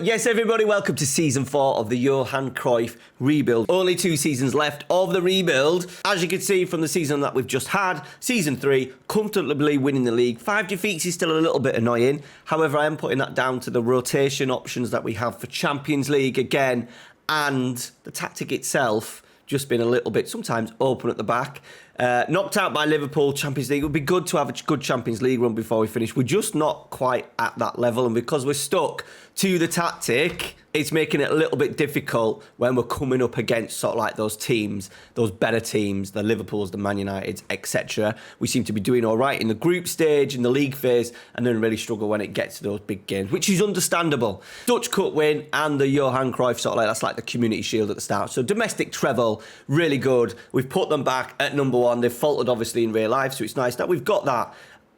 Yes, everybody, welcome to Season 4 of the Johan Cruyff rebuild. Only 2 seasons left of the rebuild. As you can see from the season that we've just had, Season 3, comfortably winning the league. 5 defeats is still a little bit annoying. However, I am putting that down to the rotation options that we have for Champions League again, and the tactic itself just been a little bit sometimes open at the back. Knocked out by Liverpool, Champions League. It would be good to have a good Champions League run before we finish. We're just not quite at that level, and because we're stuck to the tactic, it's making it a little bit difficult when we're coming up against sort of like those teams, those better teams, the Liverpools, the Man Uniteds, etc. We seem to be doing all right in the group stage, in the league phase, and then really struggle when it gets to those big games, which is understandable. Dutch Cup win and the Johan Cruyff sort of like, that's like the Community Shield at the start. So domestic treble, really good. We've put them back at number 1. They've faltered obviously in real life, so it's nice that we've got that.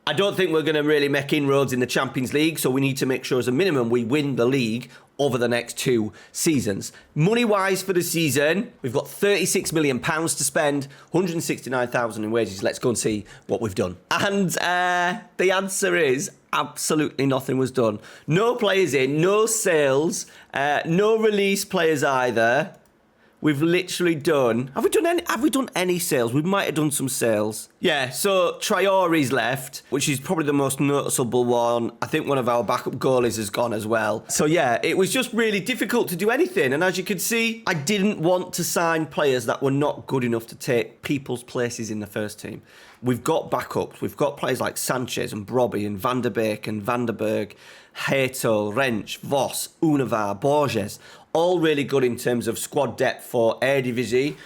I don't think we're going to really make inroads in the Champions League, so we need to make sure as a minimum we win the league over the next 2 seasons. Money-wise for the season, we've got £36 million to spend, 169,000 in wages. Let's go and see what we've done. And the answer is absolutely nothing was done. No players in, no sales, no release players either. We've literally done... Have we done any sales? We might have done some sales. Yeah, so Traore's left, which is probably the most noticeable one. I think one of our backup goalies has gone as well. So yeah, it was just really difficult to do anything. And as you can see, I didn't want to sign players that were not good enough to take people's places in the first team. We've got backups. We've got players like Sanchez and Brobby and Van der Beek and Van der Berg, Heto, Rensch, Voss, Unavar, Borges. All really good in terms of squad depth for Eredivisie,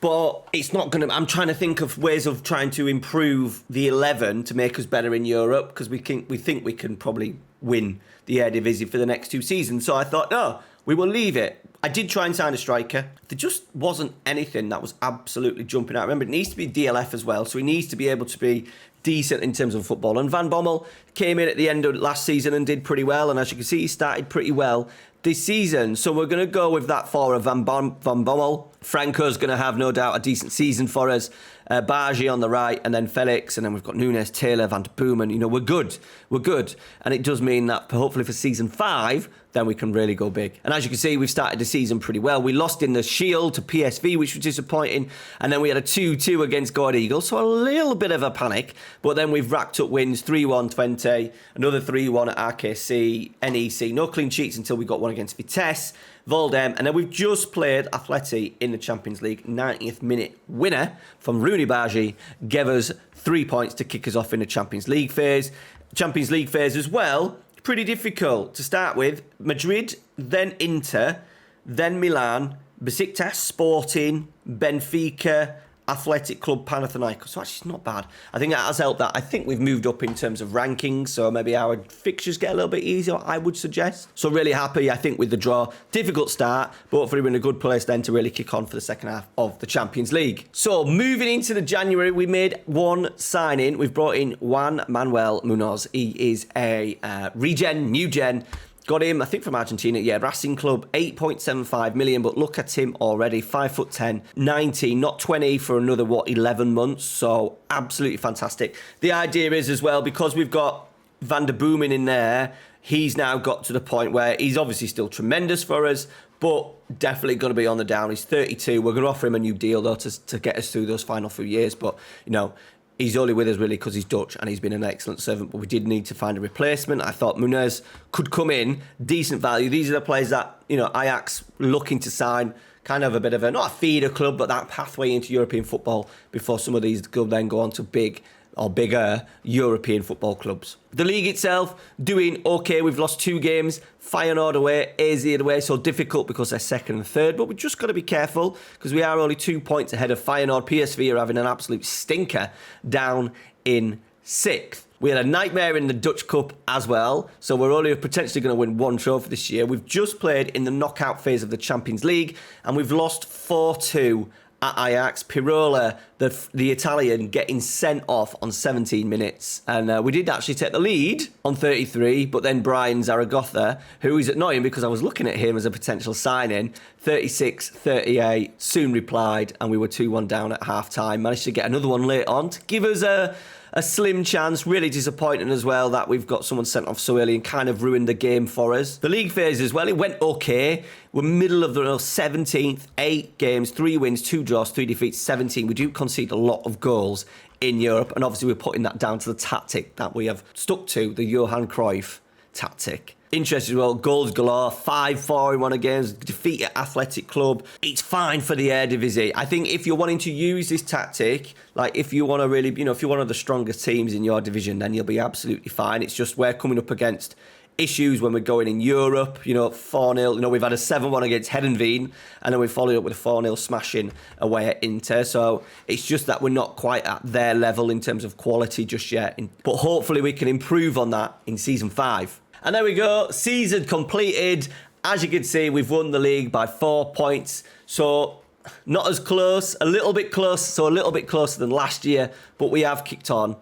but it's not going to... I'm trying to think of ways of trying to improve the 11 to make us better in Europe, because we think we can probably win the Eredivisie for the next 2 seasons. So I thought, no, we will leave it. I did try and sign a striker. There just wasn't anything that was absolutely jumping out. Remember, it needs to be DLF as well, so he needs to be able to be decent in terms of football. And Van Bommel came in at the end of last season and did pretty well, and as you can see, he started pretty well this season. So we're going to go with that for a Van Bommel. Franco's going to have no doubt a decent season for us. Bargi on the right, and then Felix, and then we've got Nunes, Taylor, Van der Boomen. You know, we're good. We're good. And it does mean that hopefully for season 5, then we can really go big. And as you can see, we've started the season pretty well. We lost in the Shield to PSV, which was disappointing. And then we had a 2-2 against God Eagles, so a little bit of a panic. But then we've racked up wins, 3-1 Twente, another 3-1 at RKC, NEC. No clean sheets until we got one against Vitesse, Voldem, and then we've just played Atleti in the Champions League. 90th minute winner from Rooney Bargi gave us 3 points to kick us off in the Champions League phase. Champions League phase as well, pretty difficult to start with. Madrid, then Inter, then Milan, Besiktas, Sporting, Benfica, Athletic Club, Panathinaikos. So actually it's not bad. I think that has helped that. I think we've moved up in terms of rankings, so maybe our fixtures get a little bit easier, I would suggest. So really happy, I think, with the draw. Difficult start, but hopefully we're in a good place then to really kick on for the second half of the Champions League. So moving into the January, we made one signing. We've brought in Juan Manuel Munoz. He is a new gen. Got him, I think, from Argentina. Yeah, Racing Club, 8.75 million. But look at him already, 5'10", 19, not 20 for another, 11 months. So absolutely fantastic. The idea is as well, because we've got Van der Boomen in there, he's now got to the point where he's obviously still tremendous for us, but definitely going to be on the down. He's 32. We're going to offer him a new deal, though, to get us through those final few years. But, you know, he's only with us really because he's Dutch and he's been an excellent servant, but we did need to find a replacement. I thought Munez could come in, decent value. These are the players that, you know, Ajax looking to sign, kind of a bit of a, not a feeder club, but that pathway into European football before some of these could then go on to bigger European football clubs. The league itself, doing okay. We've lost 2 games. Feyenoord away, AZ away, so difficult because they're second and third, but we've just got to be careful because we are only 2 points ahead of Feyenoord. PSV are having an absolute stinker down in 6th. We had a nightmare in the Dutch Cup as well, so we're only potentially going to win 1 trophy this year. We've just played in the knockout phase of the Champions League, and we've lost 4-2 at Ajax. Pirola, the Italian, getting sent off on 17 minutes. And we did actually take the lead on 33, but then Brian Zaragoza, who is annoying because I was looking at him as a potential signing, 36-38, soon replied, and we were 2-1 down at half-time. Managed to get another one late on to give us a a slim chance. Really disappointing as well that we've got someone sent off so early and kind of ruined the game for us. The league phase as well, it went okay. We're middle of the 17th, 8 games, 3 wins, 2 draws, 3 defeats, 17. We do concede a lot of goals in Europe, and obviously we're putting that down to the tactic that we have stuck to, the Johan Cruyff tactic. Interesting as well, goals galore, 5-4 in one of the games, defeated Athletic Club. It's fine for the Eredivisie. I think if you're wanting to use this tactic, like if you want to really, if you're one of the strongest teams in your division, then you'll be absolutely fine. It's just we're coming up against issues when we're going in Europe, 4-0. We've had a 7-1 against Heerenveen, and then we followed up with a 4-0 smashing away at Inter. So it's just that we're not quite at their level in terms of quality just yet. But hopefully we can improve on that in Season 5. And there we go, season completed. As you can see, we've won the league by 4 points. So not as close, a little bit close, so a little bit closer than last year. But we have kicked on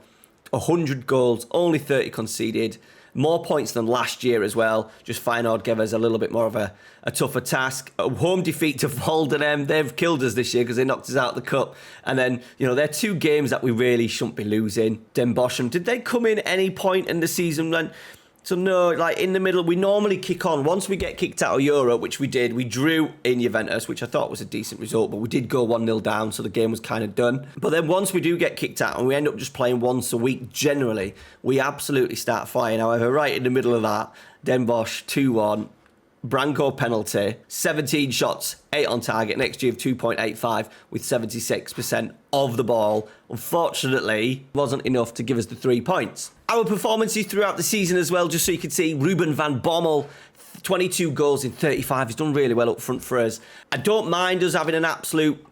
100 goals, only 30 conceded. More points than last year as well. Just Feyenoord gave us a little bit more of a tougher task. A home defeat to Volendam. They've killed us this year because they knocked us out of the cup. And then, they're 2 games that we really shouldn't be losing. Den Bosch, did they come in any point in the season when... So no, like in the middle, we normally kick on. Once we get kicked out of Europe, which we did, we drew in Juventus, which I thought was a decent result, but we did go 1-0 down, so the game was kind of done. But then once we do get kicked out and we end up just playing once a week, generally, we absolutely start flying. However, right in the middle of that, Den Bosch 2-1, Branco penalty, 17 shots, 8 on target, next year of 2.85 with 76% of the ball. Unfortunately, wasn't enough to give us the 3 points. Our performances throughout the season as well, just so you can see, Ruben van Bommel, 22 goals in 35. He's done really well up front for us. I don't mind us having an absolute,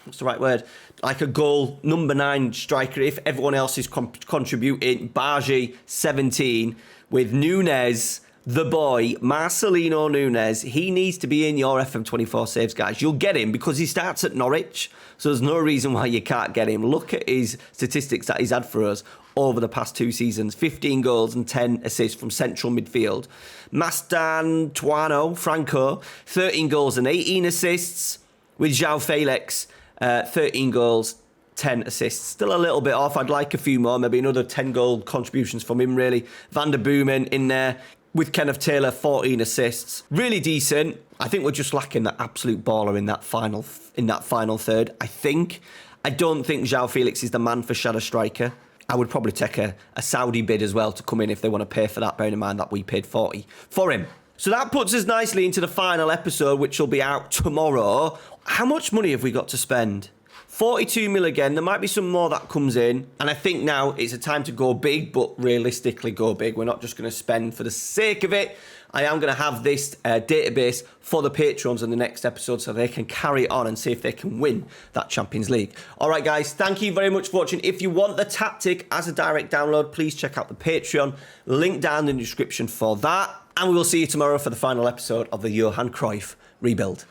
what's the right word? Like a goal number 9 striker if everyone else is contributing. Bargi, 17, with Nunes, the boy, Marcelino Nunes. He needs to be in your FM24 saves, guys. You'll get him because he starts at Norwich, so there's no reason why you can't get him. Look at his statistics that he's had for us over the past 2 seasons. 15 goals and 10 assists from central midfield. Mastantuano Franco, 13 goals and 18 assists. With João Felix, 13 goals, 10 assists. Still a little bit off. I'd like a few more, maybe another 10-goal contributions from him, really. Van der Boomen in there. With Kenneth Taylor, 14 assists. Really decent. I think we're just lacking that absolute baller in that final third, I think. I don't think João Felix is the man for shadow striker. I would probably take a Saudi bid as well to come in if they want to pay for that, bearing in mind that we paid 40 for him. So that puts us nicely into the final episode, which will be out tomorrow. How much money have we got to spend? 42 mil again. There might be some more that comes in. And I think now it's a time to go big, but realistically go big. We're not just going to spend for the sake of it. I am going to have this database for the patrons in the next episode so they can carry on and see if they can win that Champions League. All right, guys, thank you very much for watching. If you want the tactic as a direct download, please check out the Patreon. Link down in the description for that. And we will see you tomorrow for the final episode of the Johan Cruyff rebuild.